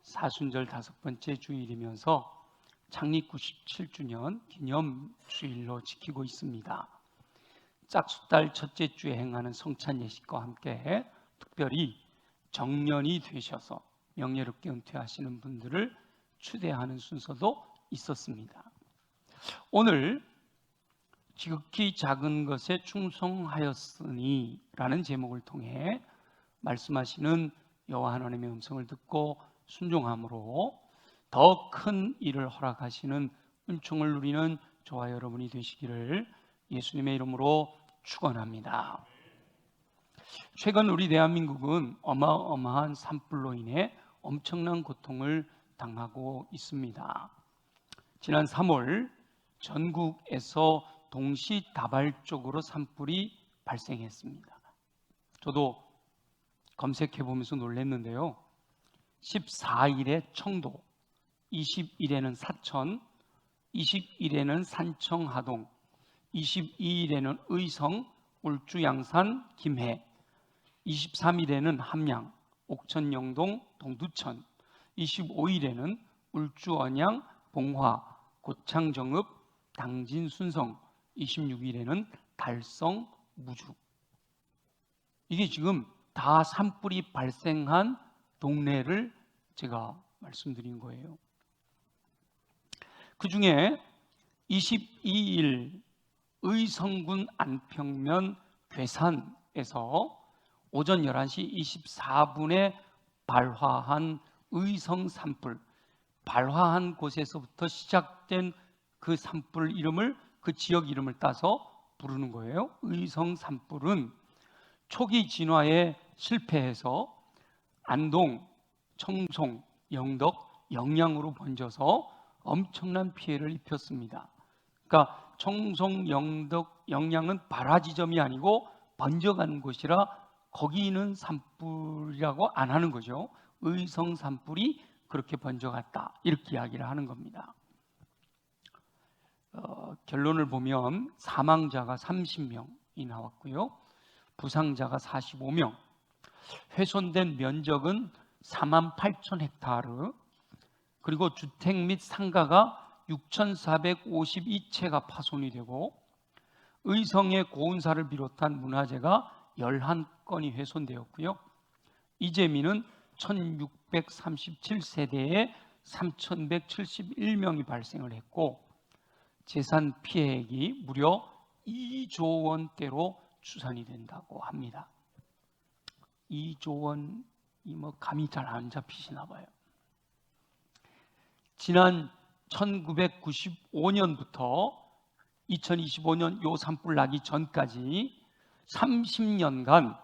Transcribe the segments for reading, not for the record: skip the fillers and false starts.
사순절 5번째 주일이면서 창립 97주년 기념 주일로 지키고 있습니다. 짝수달 첫째 주에 행하는 성찬 예식과 함께 특별히 정년이 되셔서 명예롭게 은퇴하시는 분들을 추대하는 순서도 있었습니다. 오늘 지극히 작은 것에 충성하였으니 라는 제목을 통해 말씀하시는 여호와 하나님의 음성을 듣고 순종함으로 더 큰 일을 허락하시는 은총을 누리는 저와 여러분이 되시기를 예수님의 이름으로 축원합니다. 최근 우리 대한민국은 어마어마한 산불로 인해 엄청난 고통을 당하고 있습니다. 지난 3월 전국에서 동시다발적으로 산불이 발생했습니다. 저도 검색해 보면서 놀랐는데요. 14일에 청도, 20일에는 사천, 21일에는 산청 하동, 22일에는 의성, 울주 양산, 김해, 23일에는 함양, 옥천 영동, 동두천, 25일에는 울주 언양, 봉화, 고창 정읍, 당진 순성, 26일에는 달성, 무주. 이게 지금 다 산불이 발생한 동네를 제가 말씀드린 거예요. 그 중에 22일 의성군 안평면 괴산에서 오전 11시 24분에 발화한 의성 산불, 발화한 곳에서부터 시작된 그 산불 이름을, 그 지역 이름을 따서 부르는 거예요. 의성 산불은 초기 진화에 실패해서 안동, 청송, 영덕, 영양으로 번져서 엄청난 피해를 입혔습니다. 그러니까 청송, 영덕, 영양은 발화 지점이 아니고 번져가는 곳이라 거기는 산불이라고 안 하는 거죠. 의성 산불이 그렇게 번져갔다, 이렇게 이야기를 하는 겁니다. 결론을 보면 사망자가 30명이 나왔고요, 부상자가 45명, 훼손된 면적은 48,000헥타르, 그리고 주택 및 상가가 6,452채가 파손이 되고 의성의 고운사를 비롯한 문화재가 11건이 훼손되었고요. 이재민은 1,637세대에 3,171명이 발생을 했고 재산 피해액이 무려 2조 원대로 추산이 된다고 합니다. 2조 원이 감이 잘 안 잡히시나 봐요. 지난 1995년부터 2025년 요 산불 나기 전까지 30년간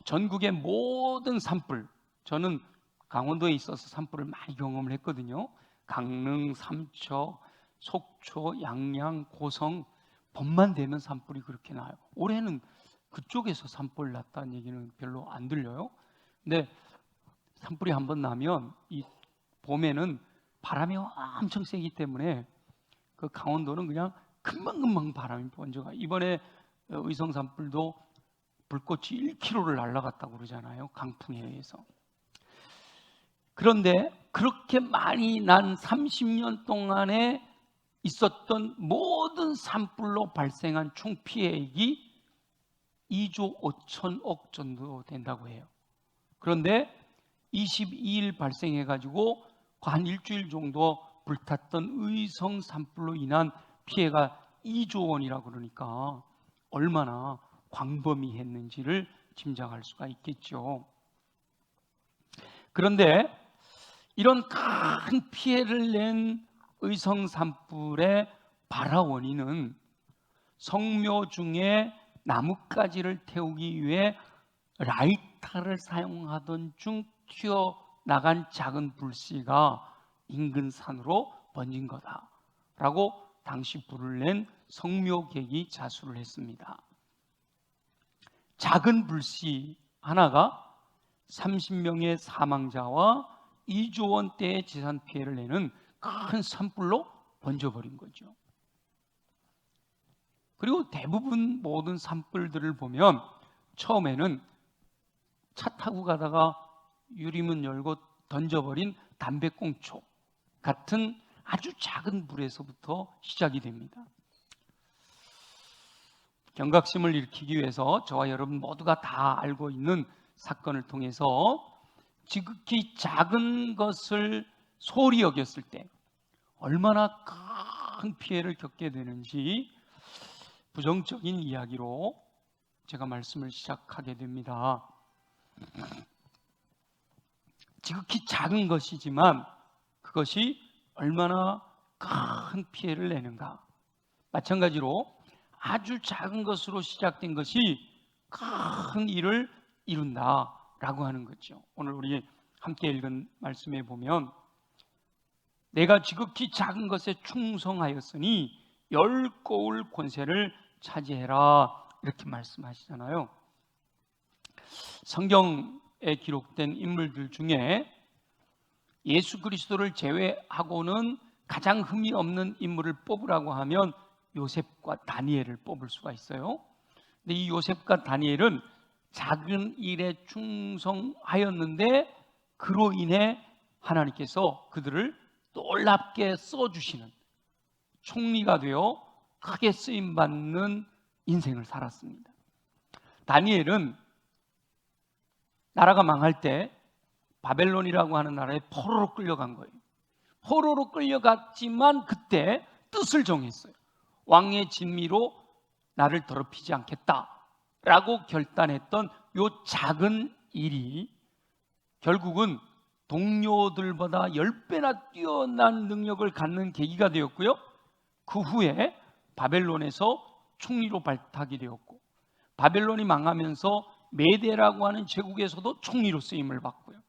전국의 모든 산불, 저는 강원도에 있어서 산불을 많이 경험을 했거든요. 강릉, 삼척, 속초, 양양, 고성, 봄만 되면 산불이 그렇게 나요. 올해는 그쪽에서 산불 났다는 얘기는 별로 안 들려요. 근데 산불이 한번 나면 이 봄에는 바람이 엄청 세기 때문에 그 강원도는 그냥 금방금방 바람이 번져가. 이번에 의성 산불도 불꽃이 1km를 날아갔다고 그러잖아요. 강풍에 의해서. 그런데 그렇게 많이 난 30년 동안에 있었던 모든 산불로 발생한 총 피해액이 2조 5천억 정도 된다고 해요. 그런데 22일 발생해가지고 한 일주일 정도 불탔던 의성 산불로 인한 피해가 2조 원이라고 그러니까 얼마나 광범위했는지를 짐작할 수가 있겠죠. 그런데 이런 큰 피해를 낸 의성 산불의 발화 원인은 성묘 중에 나뭇가지를 태우기 위해 라이터를 사용하던 중 튀어나간 작은 불씨가 인근 산으로 번진 거다라고 당시 불을 낸 성묘객이 자수를 했습니다. 작은 불씨 하나가 30명의 사망자와 2조 원대의 재산 피해를 내는 큰 산불로 번져버린 거죠. 그리고 대부분 모든 산불들을 보면 처음에는 차 타고 가다가 유리문 열고 던져버린 담배꽁초 같은 아주 작은 불에서부터 시작이 됩니다. 경각심을 일으키기 위해서 저와 여러분 모두가 다 알고 있는 사건을 통해서 지극히 작은 것을 소홀히 여겼을 때 얼마나 큰 피해를 겪게 되는지 부정적인 이야기로 제가 말씀을 시작하게 됩니다. 지극히 작은 것이지만 그것이 얼마나 큰 피해를 내는가. 마찬가지로 아주 작은 것으로 시작된 것이 큰 일을 이룬다라고 하는 거죠. 오늘 우리 함께 읽은 말씀에 보면 내가 지극히 작은 것에 충성하였으니 10고울 권세를 차지해라 이렇게 말씀하시잖아요. 성경에 기록된 인물들 중에 예수 그리스도를 제외하고는 가장 흠이 없는 인물을 뽑으라고 하면 요셉과 다니엘을 뽑을 수가 있어요. 근데 이 요셉과 다니엘은 작은 일에 충성하였는데 그로 인해 하나님께서 그들을 놀랍게 써주시는 총리가 되어 크게 쓰임받는 인생을 살았습니다. 다니엘은 나라가 망할 때 바벨론이라고 하는 나라에 포로로 끌려간 거예요. 포로로 끌려갔지만 그때 뜻을 정했어요. 왕의 진미로 나를 더럽히지 않겠다라고 결단했던 요 작은 일이 결국은 동료들보다 10배나 뛰어난 능력을 갖는 계기가 되었고요. 그 후에 바벨론에서 총리로 발탁이 되었고 바벨론이 망하면서 메대라고 하는 제국에서도 총리로 쓰임을 받고요.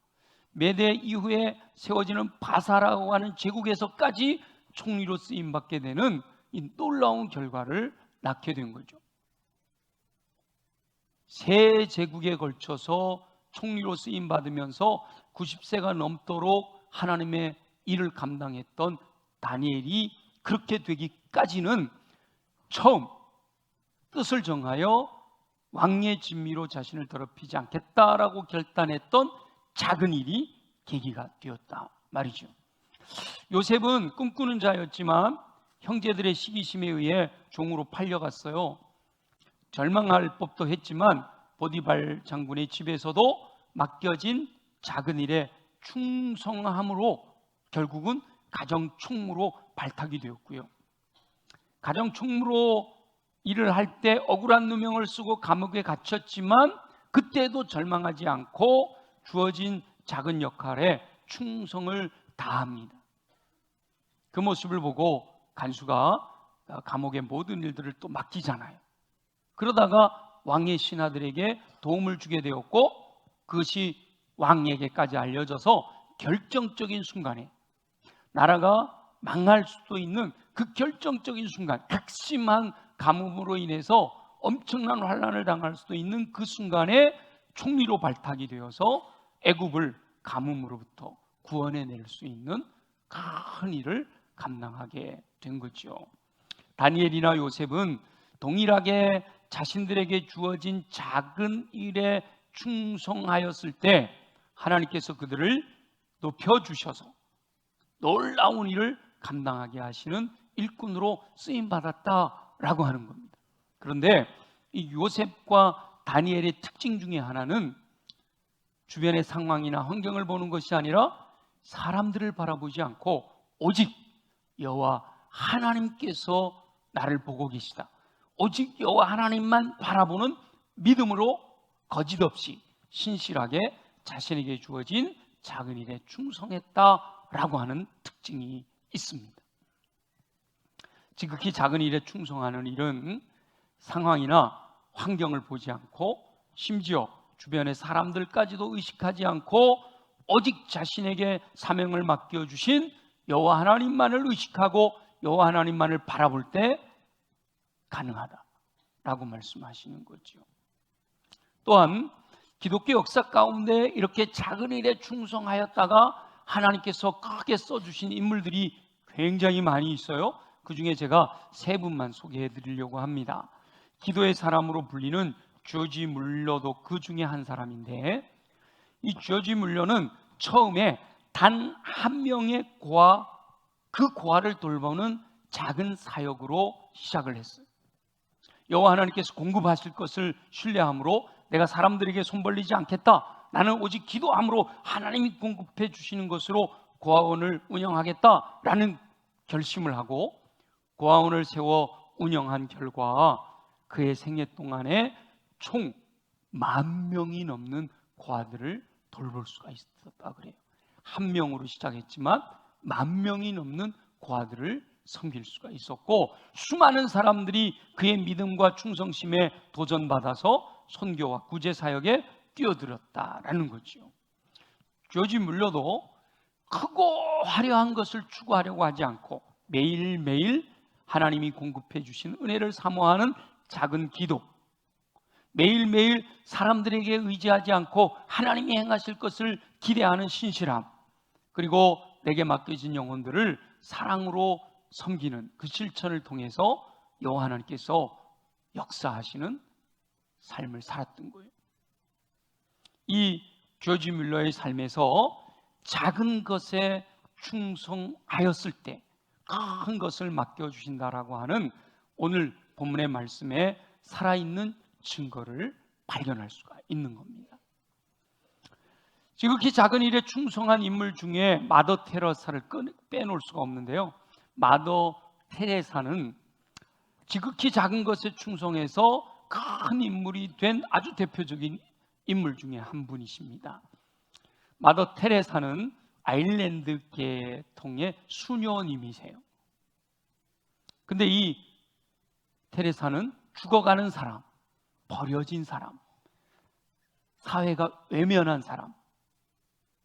메대 이후에 세워지는 바사라고 하는 제국에서까지 총리로 쓰임받게 되는 이 놀라운 결과를 낳게 된 거죠. 세 제국에 걸쳐서 총리로 쓰임받으면서 90세가 넘도록 하나님의 일을 감당했던 다니엘이 그렇게 되기까지는 처음 뜻을 정하여 왕의 진미로 자신을 더럽히지 않겠다라고 결단했던 작은 일이 계기가 되었다 말이죠. 요셉은 꿈꾸는 자였지만 형제들의 시기심에 의해 종으로 팔려갔어요. 절망할 법도 했지만 보디발 장군의 집에서도 맡겨진 작은 일에 충성함으로 결국은 가정총무로 발탁이 되었고요. 가정총무로 일을 할 때 억울한 누명을 쓰고 감옥에 갇혔지만 그때도 절망하지 않고 주어진 작은 역할에 충성을 다합니다. 그 모습을 보고 간수가 감옥의 모든 일들을 또 맡기잖아요. 그러다가 왕의 신하들에게 도움을 주게 되었고 그것이 왕에게까지 알려져서 결정적인 순간에 나라가 망할 수도 있는 그 결정적인 순간, 극심한 가뭄으로 인해서 엄청난 환난을 당할 수도 있는 그 순간에 총리로 발탁이 되어서 애굽을 가뭄으로부터 구원해낼 수 있는 큰 일을 감당하게 된 거죠. 다니엘이나 요셉은 동일하게 자신들에게 주어진 작은 일에 충성하였을 때 하나님께서 그들을 높여주셔서 놀라운 일을 감당하게 하시는 일꾼으로 쓰임받았다라고 하는 겁니다. 그런데 이 요셉과 다니엘의 특징 중에 하나는 주변의 상황이나 환경을 보는 것이 아니라 사람들을 바라보지 않고 오직 여호와 하나님께서 나를 보고 계시다. 오직 여호와 하나님만 바라보는 믿음으로 거짓없이 신실하게 자신에게 주어진 작은 일에 충성했다라고 하는 특징이 있습니다. 지극히 작은 일에 충성하는 일은 상황이나 환경을 보지 않고 심지어 주변의 사람들까지도 의식하지 않고 오직 자신에게 사명을 맡겨주신 여호와 하나님만을 의식하고 여호와 하나님만을 바라볼 때 가능하다라고 말씀하시는 거죠. 또한 기독교 역사 가운데 이렇게 작은 일에 충성하였다가 하나님께서 크게 써주신 인물들이 굉장히 많이 있어요. 그 중에 제가 세 분만 소개해 드리려고 합니다. 기도의 사람으로 불리는 조지 물러도 그 중에 한 사람인데 이 조지 물러는 처음에 단 한 명의 고아, 그 고아를 돌보는 작은 사역으로 시작을 했어요. 여호와 하나님께서 공급하실 것을 신뢰함으로 내가 사람들에게 손 벌리지 않겠다, 나는 오직 기도함으로 하나님이 공급해 주시는 것으로 고아원을 운영하겠다라는 결심을 하고 고아원을 세워 운영한 결과 그의 생애 동안에 총 10,000명이 넘는 고아들을 돌볼 수가 있었다 그래요. 한 명으로 시작했지만 10,000명이 넘는 고아들을 섬길 수가 있었고, 수많은 사람들이 그의 믿음과 충성심에 도전받아서 선교와 구제 사역에 뛰어들었다라는 거죠. 조지 뮬러도 크고 화려한 것을 추구하려고 하지 않고 매일매일 하나님이 공급해 주신 은혜를 사모하는 작은 기도, 매일매일 사람들에게 의지하지 않고 하나님이 행하실 것을 기대하는 신실함, 그리고 내게 맡겨진 영혼들을 사랑으로 섬기는 그 실천을 통해서 여호와 하나님께서 역사하시는 삶을 살았던 거예요. 이 조지 뮬러의 삶에서 작은 것에 충성하였을 때 큰 것을 맡겨주신다라고 하는 오늘 본문의 말씀에 살아있는 증거를 발견할 수가 있는 겁니다. 지극히 작은 일에 충성한 인물 중에 마더 테레사를 빼놓을 수가 없는데요. 마더 테레사는 지극히 작은 것에 충성해서 큰 인물이 된 아주 대표적인 인물 중에 한 분이십니다. 마더 테레사는 아일랜드 계통의 수녀님이세요. 근데 이 테레사는 죽어가는 사람, 버려진 사람, 사회가 외면한 사람,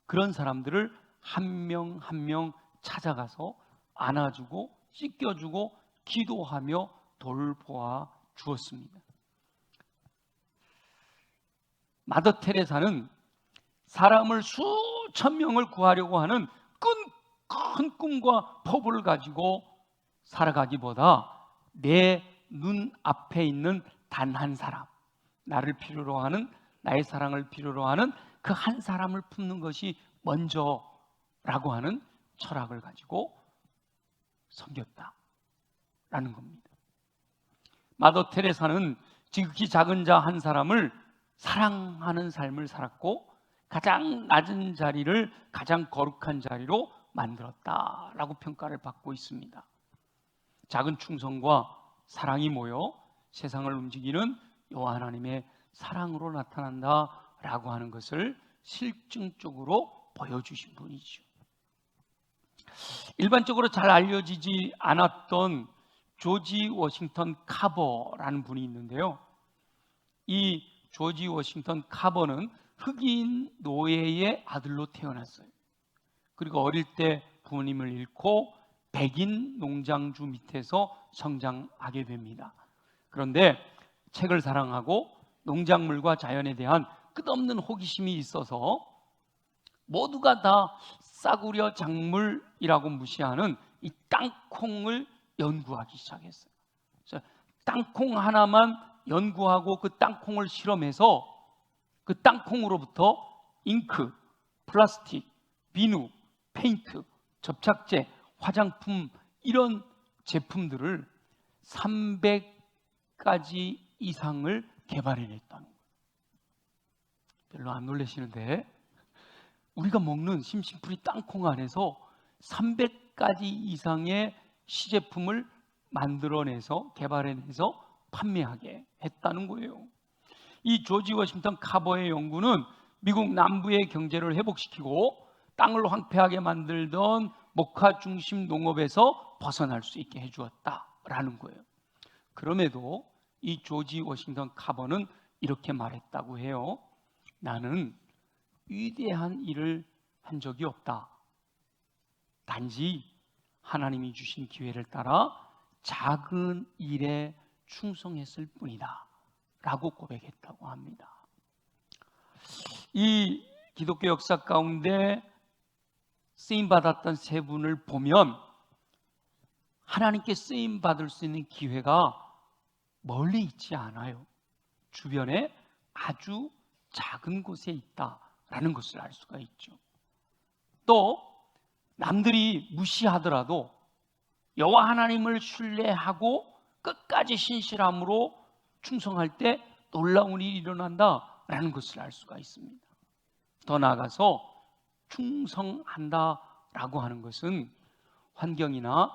그런 사람들을 한 명 한 명 찾아가서 안아주고 씻겨주고 기도하며 돌보아 주었습니다. 마더 테레사는 사람을 수천 명을 구하려고 하는 큰 꿈과 포부를 가지고 살아가기보다 내 눈앞에 있는 단 한 사람, 나를 필요로 하는, 나의 사랑을 필요로 하는 그 한 사람을 품는 것이 먼저라고 하는 철학을 가지고 섬겼다라는 겁니다. 마더 테레사는 지극히 작은 자 한 사람을 사랑하는 삶을 살았고 가장 낮은 자리를 가장 거룩한 자리로 만들었다라고 평가를 받고 있습니다. 작은 충성과 사랑이 모여 세상을 움직이는 여호와 하나님의 사랑으로 나타난다라고 하는 것을 실증적으로 보여주신 분이죠. 일반적으로 잘 알려지지 않았던 조지 워싱턴 카버라는 분이 있는데요. 이 조지 워싱턴 카버는 흑인 노예의 아들로 태어났어요. 그리고 어릴 때 부모님을 잃고 백인 농장주 밑에서 성장하게 됩니다. 그런데 책을 사랑하고 농작물과 자연에 대한 끝없는 호기심이 있어서 모두가 다 싸구려 작물이라고 무시하는 이 땅콩을 연구하기 시작했어요. 그래서 땅콩 하나만 연구하고 그 땅콩을 실험해서 그 땅콩으로부터 잉크, 플라스틱, 비누, 페인트, 접착제, 화장품 이런 제품들을 300가지 이상을 개발해냈다는 거예요. 별로 안 놀라시는데 우리가 먹는 심심풀이 땅콩 안에서 300가지 이상의 시제품을 만들어내서 개발해내서 판매하게 했다는 거예요. 이 조지 워싱턴 카버의 연구는 미국 남부의 경제를 회복시키고 땅을 황폐하게 만들던 목화 중심 농업에서 벗어날 수 있게 해주었다라는 거예요. 그럼에도 이 조지 워싱턴 카버는 이렇게 말했다고 해요. 나는 위대한 일을 한 적이 없다. 단지 하나님이 주신 기회를 따라 작은 일에 충성했을 뿐이다 라고 고백했다고 합니다. 이 기독교 역사 가운데 쓰임받았던 세 분을 보면 하나님께 쓰임받을 수 있는 기회가 멀리 있지 않아요. 주변에 아주 작은 곳에 있다라는 것을 알 수가 있죠. 또 남들이 무시하더라도 여호와 하나님을 신뢰하고 끝까지 신실함으로 충성할 때 놀라운 일이 일어난다라는 것을 알 수가 있습니다. 더 나아가서 충성한다라고 하는 것은 환경이나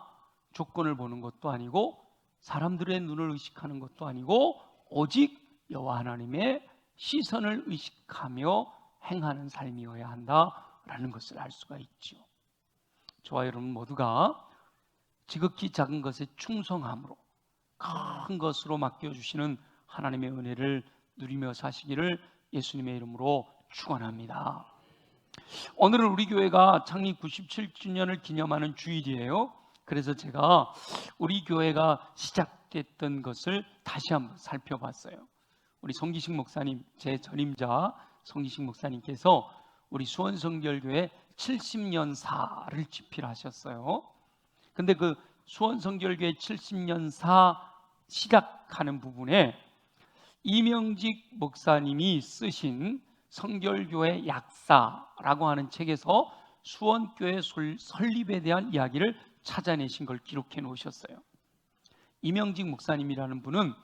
조건을 보는 것도 아니고 사람들의 눈을 의식하는 것도 아니고 오직 여호와 하나님의 시선을 의식하며 행하는 삶이어야 한다라는 것을 알 수가 있죠. 저와 여러분 모두가 지극히 작은 것에 충성함으로 큰 것으로 맡겨주시는 하나님의 은혜를 누리며 사시기를 예수님의 이름으로 축원합니다. 오늘은 우리 교회가 창립 97주년을 기념하는 주일이에요. 그래서 제가 우리 교회가 시작됐던 것을 다시 한번 살펴봤어요. 우리 송기식 목사님, 제 전임자 송기식 목사님께서 우리 수원성결교회 70년사를 집필하셨어요. 근데 그 수원성결교회 70년사 시작하는 부분에 이명직 목사님이 쓰신 성결교회 약사라고 하는 책에서 수원교회 설립에 대한 이야기를 찾아내신 걸 기록해 놓으셨어요. 이명직 목사님이라는 분은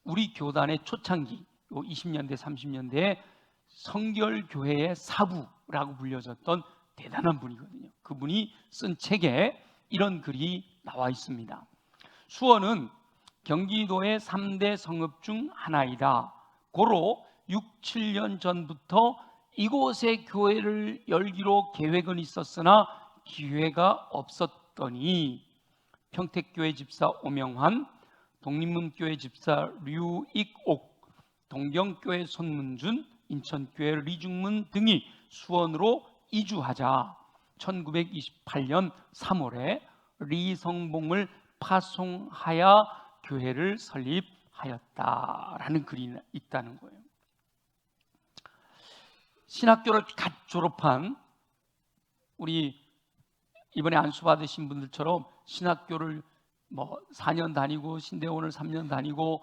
우리 교단의 초창기 20년대 30년대에 성결교회의 사부라고 불려졌던 대단한 분이거든요. 그분이 쓴 책에 이런 글이 나와 있습니다. 수원은 경기도의 3대 성읍 중 하나이다. 고로 6, 7년 전부터 이곳에 교회를 열기로 계획은 있었으나 기회가 없었더니 평택교회 집사 오명환, 독립문교회 집사 류익옥, 동경교회 손문준, 인천교회 리중문 등이 수원으로 이주하자 1928년 3월에 리성봉을 파송하여 교회를 설립하였다라는 글이 있다는 거예요. 신학교를 갓 졸업한 우리 이번에 안수 받으신 분들처럼 신학교를 4년 다니고 신대원을 3년 다니고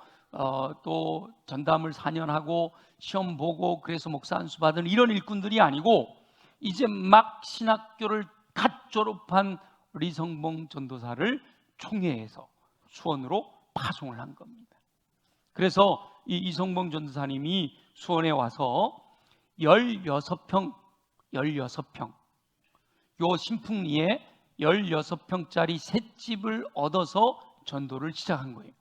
또 전담을 4년 하고 시험 보고 그래서 목사 안수 받은 이런 일꾼들이 아니고 이제 막 신학교를 갓 졸업한 리성봉 전도사를 총회해서 수원으로 파송을 한 겁니다. 그래서 이 이성봉 전도사님이 수원에 와서 16평 요 신풍리에 16평짜리 새 집을 얻어서 전도를 시작한 거예요.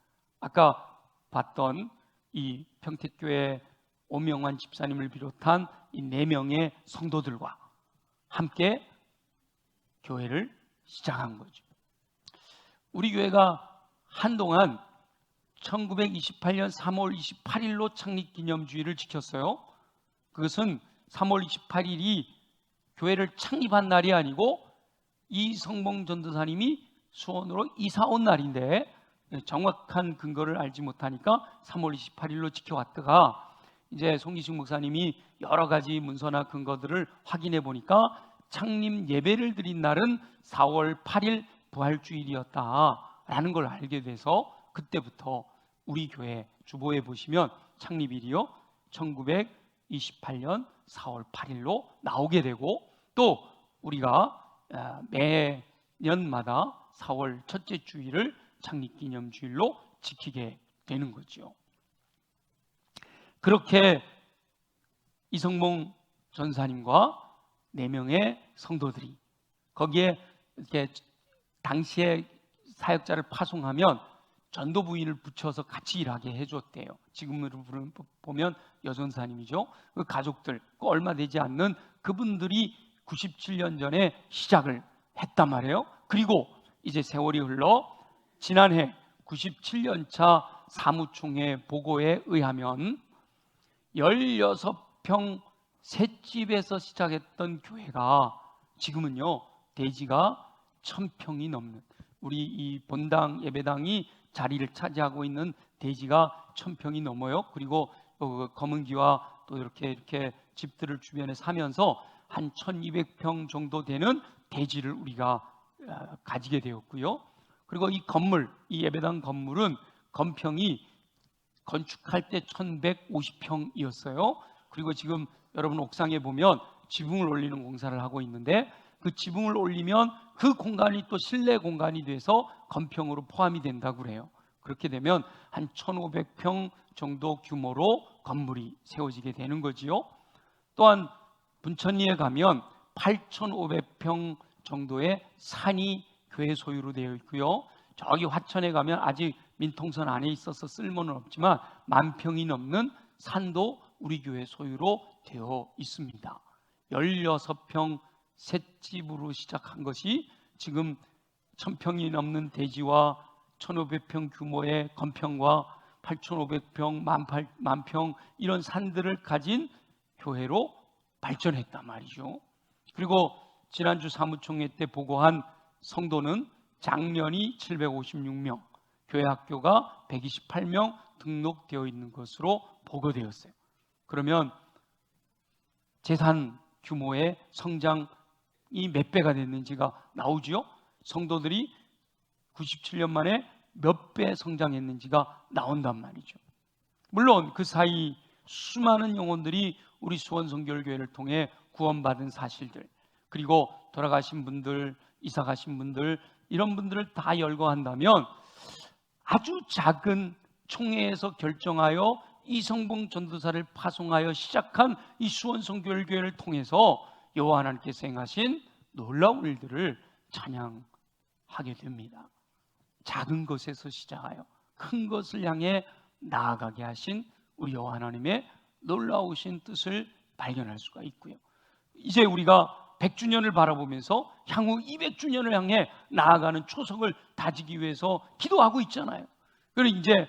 아까 봤던 이 평택교회 오명환 집사님을 비롯한 이 4명의 성도들과 함께 교회를 시작한 거죠. 우리 교회가 한동안 1928년 3월 28일로 창립기념주의를 지켰어요. 그것은 3월 28일이 교회를 창립한 날이 아니고 이성봉 전도사님이 수원으로 이사 온 날인데 정확한 근거를 알지 못하니까 3월 28일로 지켜왔다가 이제 송기식 목사님이 여러 가지 문서나 근거들을 확인해 보니까 창립 예배를 드린 날은 4월 8일 부활주일이었다라는 걸 알게 돼서 그때부터 우리 교회 주보에 보시면 창립일이요 1928년 4월 8일로 나오게 되고 또 우리가 매년마다 4월 첫째 주일을 창립기념주일로 지키게 되는 거죠. 그렇게 이성봉 전사님과 4명의 성도들이 거기에 이렇게 당시에 사역자를 파송하면 전도 부인을 붙여서 같이 일하게 해줬대요. 지금으로 보면 여전사님이죠. 그 가족들, 그 얼마 되지 않는 그분들이 97년 전에 시작을 했단 말이에요. 그리고 이제 세월이 흘러 지난해 97년차 사무총회 보고에 의하면 16평 셋집에서 시작했던 교회가 지금은요 대지가 1000평이 넘는 우리 이 본당 예배당이 자리를 차지하고 있는 대지가 1000평이 넘어요. 그리고 검은기와 또 이렇게 집들을 주변에 사면서 한 1200평 정도 되는 대지를 우리가 가지게 되었고요. 그리고 이 건물, 이 예배당 건물은 건평이 건축할 때 1150평이었어요. 그리고 지금 여러분 옥상에 보면 지붕을 올리는 공사를 하고 있는데 그 지붕을 올리면 그 공간이 또 실내 공간이 돼서 건평으로 포함이 된다고 그래요. 그렇게 되면 한 1,500평 정도 규모로 건물이 세워지게 되는 거지요. 또한 분천리에 가면 8,500평 정도의 산이 교회 소유로 되어 있고요. 저기 화천에 가면 아직 민통선 안에 있어서 쓸모는 없지만 10,000평이 넘는 산도 우리 교회 소유로 되어 있습니다. 16평 셋집으로 시작한 것이 지금 1,000평이 넘는 대지와 1,500평 규모의 건평과 8,500평, 10,000평 이런 산들을 가진 교회로 발전했단 말이죠. 그리고 지난주 사무총회 때 보고한 성도는 장년이 756명, 교회 학교가 128명 등록되어 있는 것으로 보고되었어요. 그러면 재산 규모의 성장이 몇 배가 됐는지가 나오지요. 성도들이 97년 만에 몇 배 성장했는지가 나온단 말이죠. 물론 그 사이 수많은 영혼들이 우리 수원성결교회를 통해 구원받은 사실들, 그리고 돌아가신 분들, 이사가신 분들, 이런 분들을 다 열거한다면 아주 작은 총회에서 결정하여 이성봉 전도사를 파송하여 시작한 이 수원성결교회를 통해서 여호와 하나님께서 행하신 놀라운 일들을 찬양하게 됩니다. 작은 것에서 시작하여 큰 것을 향해 나아가게 하신 우리 여호와 하나님의 놀라우신 뜻을 발견할 수가 있고요. 이제 우리가 100주년을 바라보면서 향후 200주년을 향해 나아가는 초석을 다지기 위해서 기도하고 있잖아요. 그리고 이제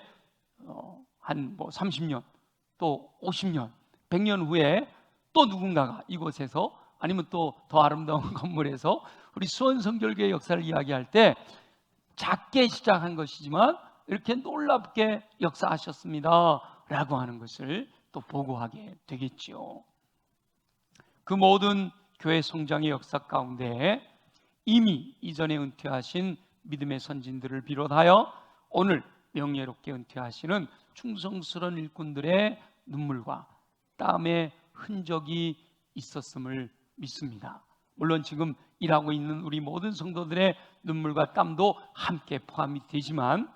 한 30년, 또 50년, 100년 후에 또 누군가가 이곳에서 아니면 또 더 아름다운 건물에서 우리 수원성결교회 역사를 이야기할 때 작게 시작한 것이지만 이렇게 놀랍게 역사하셨습니다 라고 하는 것을 또 보고하게 되겠지요. 그 모든 교회 성장의 역사 가운데 이미 이전에 은퇴하신 믿음의 선진들을 비롯하여 오늘 명예롭게 은퇴하시는 충성스러운 일꾼들의 눈물과 땀의 흔적이 있었음을 믿습니다. 물론 지금 일하고 있는 우리 모든 성도들의 눈물과 땀도 함께 포함이 되지만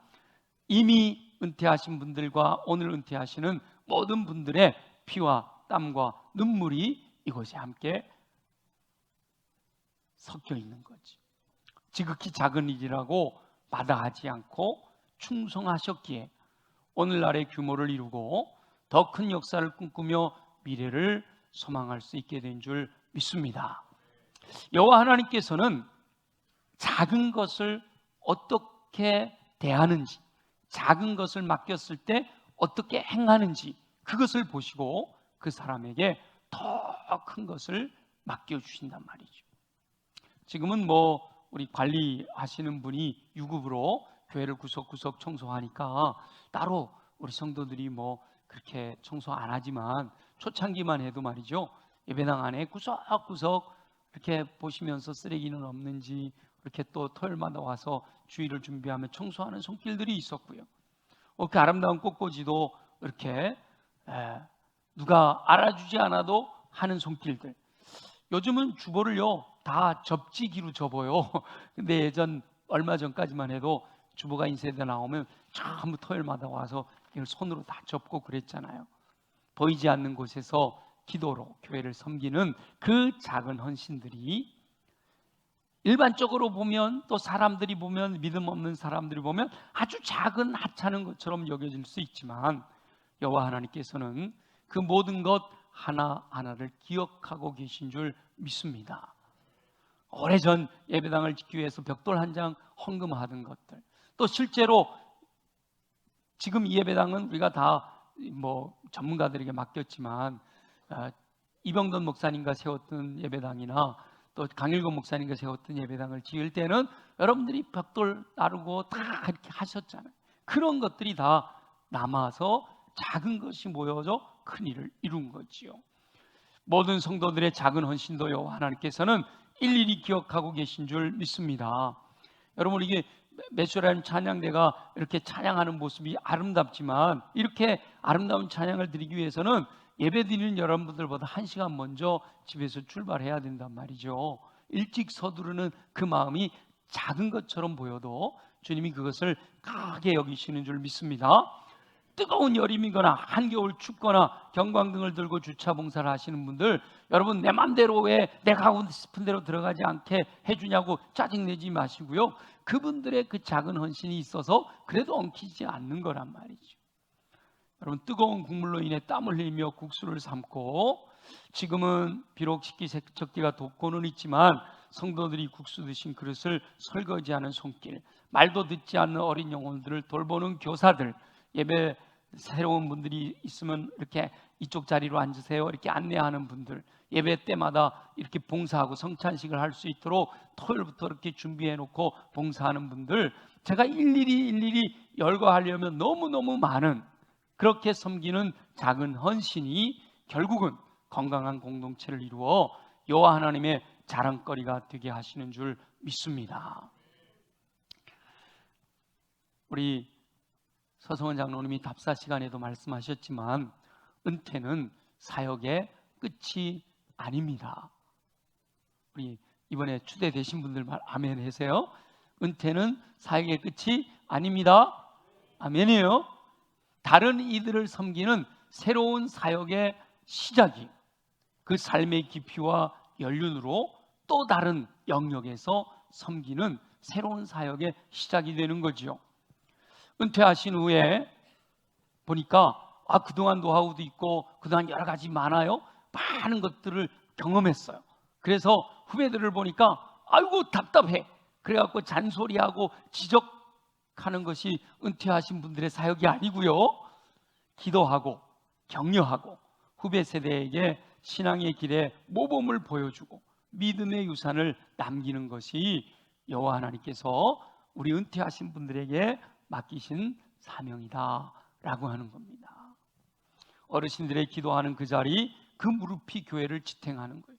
이미 은퇴하신 분들과 오늘 은퇴하시는 모든 분들의 피와 땀과 눈물이 이곳에 함께 섞여 있는 거지. 지극히 작은 일이라고 마다하지 않고 충성하셨기에 오늘날의 규모를 이루고 더 큰 역사를 꿈꾸며 미래를 소망할 수 있게 된 줄 믿습니다. 여호와 하나님께서는 작은 것을 어떻게 대하는지, 작은 것을 맡겼을 때 어떻게 행하는지 그것을 보시고 그 사람에게 더 큰 것을 맡겨주신단 말이죠. 지금은 우리 관리하시는 분이 유급으로 교회를 구석구석 청소하니까 따로 우리 성도들이 그렇게 청소 안 하지만 초창기만 해도 말이죠, 예배당 안에 구석구석 이렇게 보시면서 쓰레기는 없는지 이렇게 또 토요일마다 와서 주일을 준비하며 청소하는 손길들이 있었고요. 그 아름다운 꽃꽂이도 이렇게 누가 알아주지 않아도 하는 손길들. 요즘은 주보를요 다 접지기로 접어요. 근데 예전 얼마 전까지만 해도 주보가 인쇄돼 나오면 전부 토요일마다 와서 이걸 손으로 다 접고 그랬잖아요. 보이지 않는 곳에서 기도로 교회를 섬기는 그 작은 헌신들이 일반적으로 보면, 또 사람들이 보면, 믿음 없는 사람들이 보면 아주 작은 하찮은 것처럼 여겨질 수 있지만 여호와 하나님께서는 그 모든 것 하나하나를 기억하고 계신 줄 믿습니다. 오래전 예배당을 짓기 위해서 벽돌 한 장 헌금하던 것들, 또 실제로 지금 이 예배당은 우리가 다 전문가들에게 맡겼지만 이병돈 목사님과 세웠던 예배당이나 또 강일권 목사님과 세웠던 예배당을 지을 때는 여러분들이 벽돌 나르고 다 이렇게 하셨잖아요. 그런 것들이 다 남아서 작은 것이 모여서 큰 일을 이룬 거지요. 모든 성도들의 작은 헌신도 여호와 하나님께서는 일일이 기억하고 계신 줄 믿습니다. 여러분, 이게 메시아라는 찬양대가 이렇게 찬양하는 모습이 아름답지만 이렇게 아름다운 찬양을 드리기 위해서는 예배 드리는 여러분들보다 1시간 먼저 집에서 출발해야 된단 말이죠. 일찍 서두르는 그 마음이 작은 것처럼 보여도 주님이 그것을 크게 여기시는 줄 믿습니다. 뜨거운 여름이거나 한겨울 춥거나 경광등을 들고 주차 봉사를 하시는 분들, 여러분 내 맘대로 왜 내가 하고 싶은 대로 들어가지 않게 해주냐고 짜증내지 마시고요. 그분들의 그 작은 헌신이 있어서 그래도 엉키지 않는 거란 말이죠. 여러분, 뜨거운 국물로 인해 땀을 흘리며 국수를 삶고, 지금은 비록 식기 세척기가 돕고는 있지만 성도들이 국수 드신 그릇을 설거지하는 손길, 말도 듣지 않는 어린 영혼들을 돌보는 교사들, 예배 새로운 분들이 있으면 이렇게 이쪽 자리로 앉으세요 이렇게 안내하는 분들, 예배 때마다 이렇게 봉사하고 성찬식을 할 수 있도록 토요일부터 이렇게 준비해 놓고 봉사하는 분들, 제가 일일이 열거하려면 너무너무 많은, 그렇게 섬기는 작은 헌신이 결국은 건강한 공동체를 이루어 여호와 하나님의 자랑거리가 되게 하시는 줄 믿습니다. 우리 서성원 장로님이 답사 시간에도 말씀하셨지만 은퇴는 사역의 끝이 아닙니다. 우리 이번에 추대되신 분들 말 아멘 하세요. 은퇴는 사역의 끝이 아닙니다. 아멘이에요. 다른 이들을 섬기는 새로운 사역의 시작이 그 삶의 깊이와 연륜으로 또 다른 영역에서 섬기는 새로운 사역의 시작이 되는 거지요. 은퇴하신 후에 보니까 그동안 노하우도 있고 그동안 여러 가지 많아요. 많은 것들을 경험했어요. 그래서 후배들을 보니까 아이고 답답해. 그래갖고 잔소리하고 지적하는 것이 은퇴하신 분들의 사역이 아니고요. 기도하고 격려하고 후배 세대에게 신앙의 길에 모범을 보여주고 믿음의 유산을 남기는 것이 여호와 하나님께서 우리 은퇴하신 분들에게 맡기신 사명이다 라고 하는 겁니다. 어르신들의 기도하는 그 자리, 그 무릎이 교회를 지탱하는 거예요.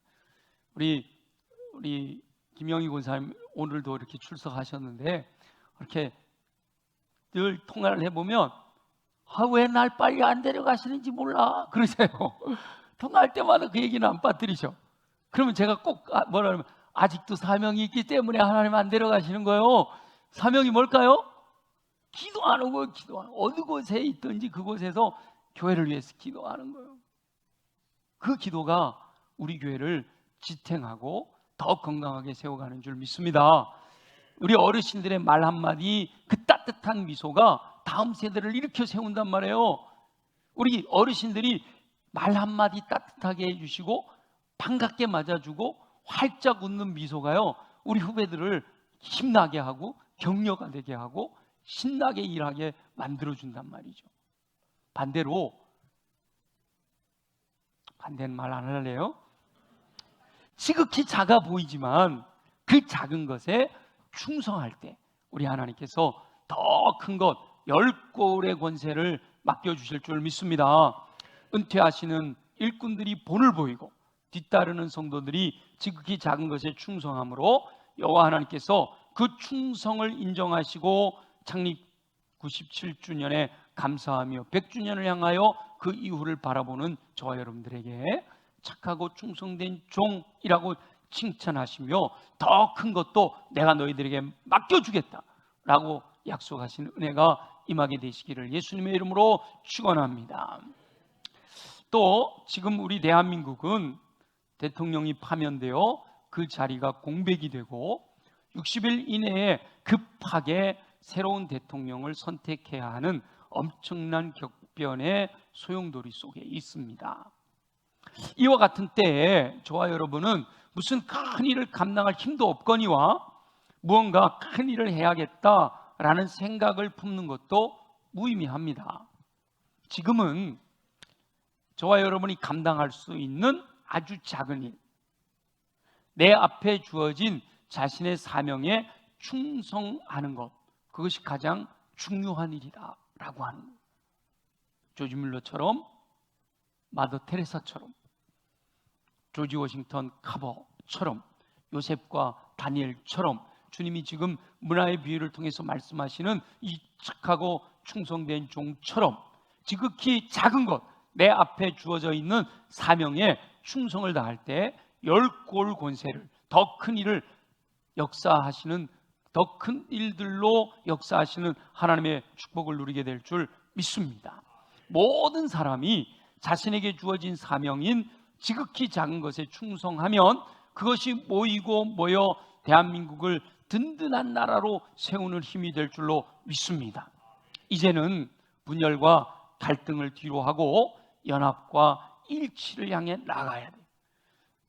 우리 김영희 권사님 오늘도 이렇게 출석하셨는데 이렇게 늘 통화를 해보면 왜 날 빨리 안 데려가시는지 몰라 그러세요. 통화할 때마다 그 얘기는 안 빠뜨리셔. 그러면 제가 꼭 뭐라 그러면 아직도 사명이 있기 때문에 하나님 안 데려가시는 거예요. 사명이 뭘까요? 기도하는 거예요. 기도하는 거예요. 어느 곳에 있든지 그곳에서 교회를 위해서 기도하는 거예요. 그 기도가 우리 교회를 지탱하고 더 건강하게 세워가는 줄 믿습니다. 우리 어르신들의 말 한마디, 그 따뜻한 미소가 다음 세대를 일으켜 세운단 말이에요. 우리 어르신들이 말 한마디 따뜻하게 해주시고 반갑게 맞아주고 활짝 웃는 미소가요, 우리 후배들을 힘나게 하고 격려가 되게 하고 신나게 일하게 만들어준단 말이죠. 반대는 말 안 할래요? 지극히 작아 보이지만 그 작은 것에 충성할 때 우리 하나님께서 더 큰 것 10골의 권세를 맡겨주실 줄 믿습니다. 은퇴하시는 일꾼들이 본을 보이고 뒤따르는 성도들이 지극히 작은 것에 충성함으로 여호와 하나님께서 그 충성을 인정하시고 창립 97주년에 감사하며 100주년을 향하여 그 이후를 바라보는 저와 여러분들에게 착하고 충성된 종이라고 칭찬하시며 더 큰 것도 내가 너희들에게 맡겨주겠다라고 약속하신 은혜가 임하게 되시기를 예수님의 이름으로 축원합니다. 또 지금 우리 대한민국은 대통령이 파면되어 그 자리가 공백이 되고 60일 이내에 급하게 새로운 대통령을 선택해야 하는 엄청난 격변의 소용돌이 속에 있습니다. 이와 같은 때에 저와 여러분은 무슨 큰 일을 감당할 힘도 없거니와 무언가 큰 일을 해야겠다라는 생각을 품는 것도 무의미합니다. 지금은 저와 여러분이 감당할 수 있는 아주 작은 일, 내 앞에 주어진 자신의 사명에 충성하는 것, 그것이 가장 중요한 일이다 라고 하는 거예요. 조지 뮬러처럼, 마더 테레사처럼, 조지 워싱턴 카버처럼, 요셉과 다니엘처럼 주님이 지금 문화의 비유를 통해서 말씀하시는 이 착하고 충성된 종처럼 지극히 작은 것, 내 앞에 주어져 있는 사명에 충성을 다할 때 10골 권세를, 더 큰 일을 역사하시는, 더 큰 일들로 역사하시는 하나님의 축복을 누리게 될 줄 믿습니다. 모든 사람이 자신에게 주어진 사명인 지극히 작은 것에 충성하면 그것이 모이고 모여 대한민국을 든든한 나라로 세우는 힘이 될 줄로 믿습니다. 이제는 분열과 갈등을 뒤로하고 연합과 일치를 향해 나아가야 돼요.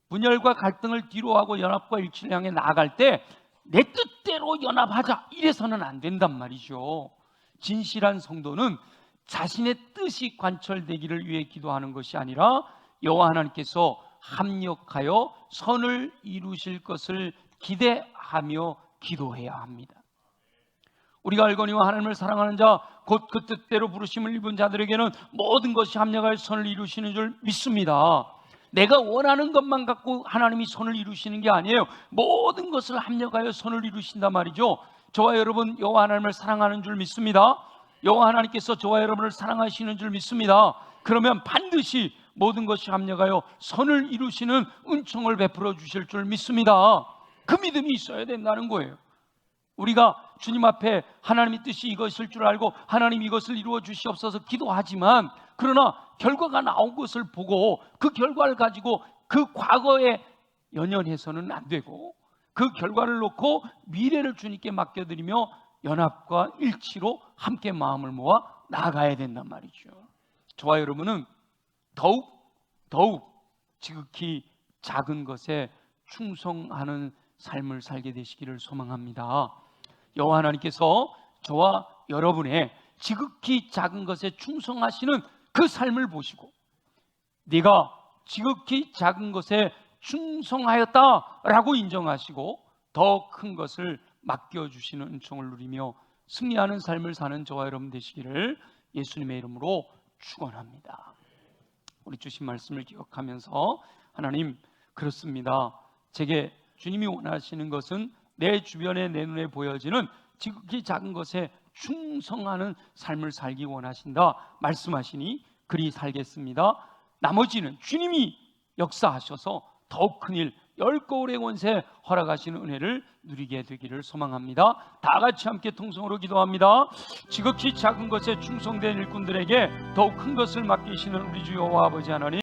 분열과 갈등을 뒤로하고 연합과 일치를 향해 나아갈 때 내 뜻대로 연합하자 이래서는 안 된단 말이죠. 진실한 성도는 자신의 뜻이 관철되기를 위해 기도하는 것이 아니라 여호와 하나님께서 합력하여 선을 이루실 것을 기대하며 기도해야 합니다. 우리가 알거니와 하나님을 사랑하는 자 곧 그 뜻대로 부르심을 입은 자들에게는 모든 것이 합력하여 선을 이루시는 줄 믿습니다. 내가 원하는 것만 갖고 하나님이 선을 이루시는 게 아니에요. 모든 것을 합력하여 선을 이루신단 말이죠. 저와 여러분 여호와 하나님을 사랑하는 줄 믿습니다. 여호와 하나님께서 저와 여러분을 사랑하시는 줄 믿습니다. 그러면 반드시 모든 것이 합력하여 선을 이루시는 은총을 베풀어 주실 줄 믿습니다. 그 믿음이 있어야 된다는 거예요. 우리가 주님 앞에 하나님의 뜻이 이것일 줄 알고 하나님 이것을 이루어 주시옵소서 기도하지만, 그러나 결과가 나온 것을 보고 그 결과를 가지고 그 과거에 연연해서는 안 되고 그 결과를 놓고 미래를 주님께 맡겨드리며 연합과 일치로 함께 마음을 모아 나아가야 된단 말이죠. 저와 여러분은 더욱 지극히 작은 것에 충성하는 삶을 살게 되시기를 소망합니다. 여호와 하나님께서 저와 여러분의 지극히 작은 것에 충성하시는 그 삶을 보시고 네가 지극히 작은 것에 충성하였다라고 인정하시고 더 큰 것을 맡겨주시는 은총을 누리며 승리하는 삶을 사는 저와 여러분 되시기를 예수님의 이름으로 축원합니다. 우리 주신 말씀을 기억하면서, 하나님 그렇습니다. 제게 주님이 원하시는 것은 내 주변에 내 눈에 보여지는 지극히 작은 것에 충성하는 삶을 살기 원하신다 말씀하시니 그리 살겠습니다. 나머지는 주님이 역사하셔서 더욱 큰일 10거울의 권세 허락하시는 은혜를 누리게 되기를 소망합니다. 다 같이 함께 통성으로 기도합니다. 지극히 작은 것에 충성된 일꾼들에게 더욱 큰 것을 맡기시는 우리 주 여호와 아버지 하나님,